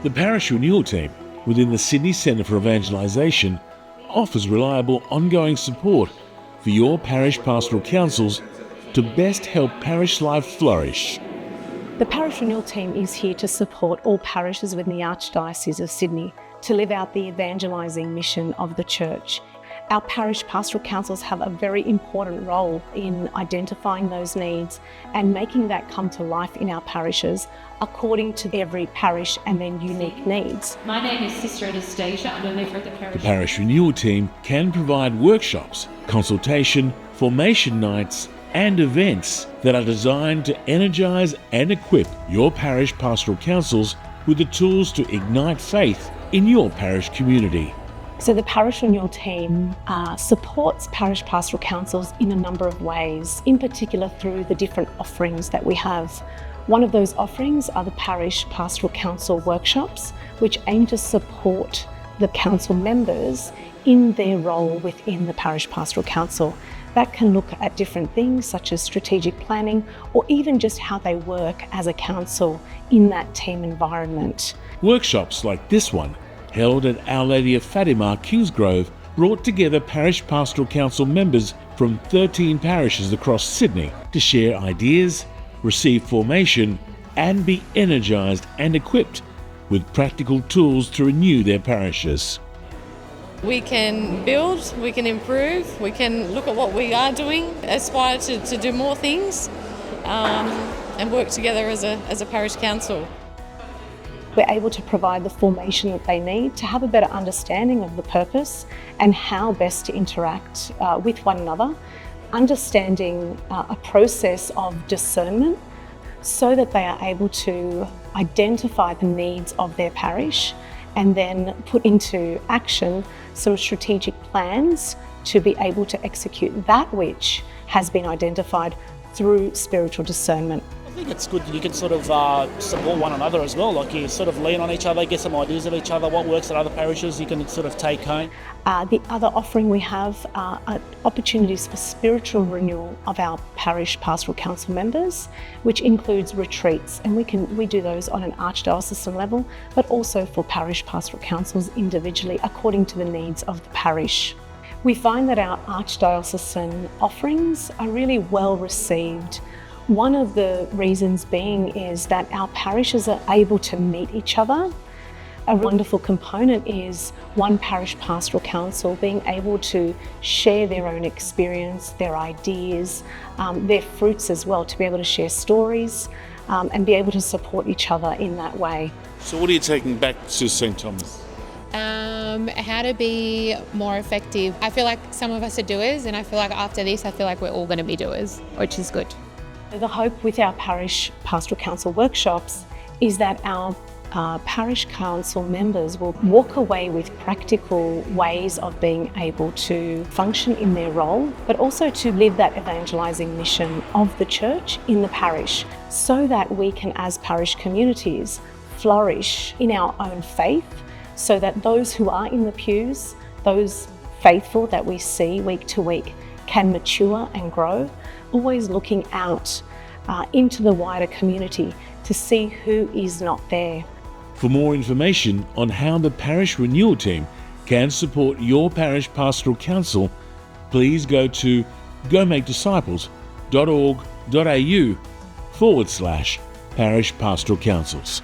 The Parish Renewal Team within the Sydney Centre for Evangelisation offers reliable ongoing support for your parish pastoral councils to best help parish life flourish. The Parish Renewal Team is here to support all parishes within the Archdiocese of Sydney to live out the evangelising mission of the Church. Our Parish Pastoral Councils have a very important role in identifying those needs and making that come to life in our parishes according to every parish and their unique needs. My name is Sister Anastasia. I'm a member of the Parish. The Parish Renewal Team can provide workshops, consultation, formation nights and events that are designed to energise and equip your parish pastoral councils with the tools to ignite faith in your parish community. So the Parish Renewal Team supports parish pastoral councils in a number of ways, in particular through the different offerings that we have. One of those offerings are the Parish Pastoral Council workshops, which aim to support the council members in their role within the Parish Pastoral Council. That can look at different things such as strategic planning or even just how they work as a council in that team environment. Workshops like this one, held at Our Lady of Fatima, Kingsgrove, brought together Parish Pastoral Council members from 13 parishes across Sydney to share ideas, receive formation and be energised and equipped with practical tools to renew their parishes. We can build, we can improve, we can look at what we are doing, aspire to do more things and work together as a parish council. We're able to provide the formation that they need to have a better understanding of the purpose and how best to interact with one another, understanding a process of discernment so that they are able to identify the needs of their parish and then put into action some strategic plans to be able to execute that which has been identified through spiritual discernment. I think it's good that you can sort of support one another as well, like you sort of lean on each other, get some ideas of each other, what works at other parishes you can sort of take home. The other offering we have are opportunities for spiritual renewal of our Parish Pastoral Council members, which includes retreats, and we do those on an archdiocesan level, but also for Parish Pastoral Councils individually according to the needs of the parish. We find that our archdiocesan offerings are really well received. One of the reasons being is that our parishes are able to meet each other. A wonderful component is one parish pastoral council being able to share their own experience, their ideas, their fruits as well, to be able to share stories and be able to support each other in that way. So what are you taking back to St. Thomas? How to be more effective. I feel like some of us are doers, and I feel like after this, I feel like we're all going to be doers, which is good. The hope with our Parish Pastoral Council workshops is that our Parish Council members will walk away with practical ways of being able to function in their role, but also to live that evangelising mission of the Church in the parish, so that we can, as parish communities, flourish in our own faith, so that those who are in the pews, those faithful that we see week to week, can mature and grow, always looking out into the wider community to see who is not there. For more information on how the Parish Renewal Team can support your Parish Pastoral Council, please go to gomakedisciples.org.au/Parish Pastoral Councils.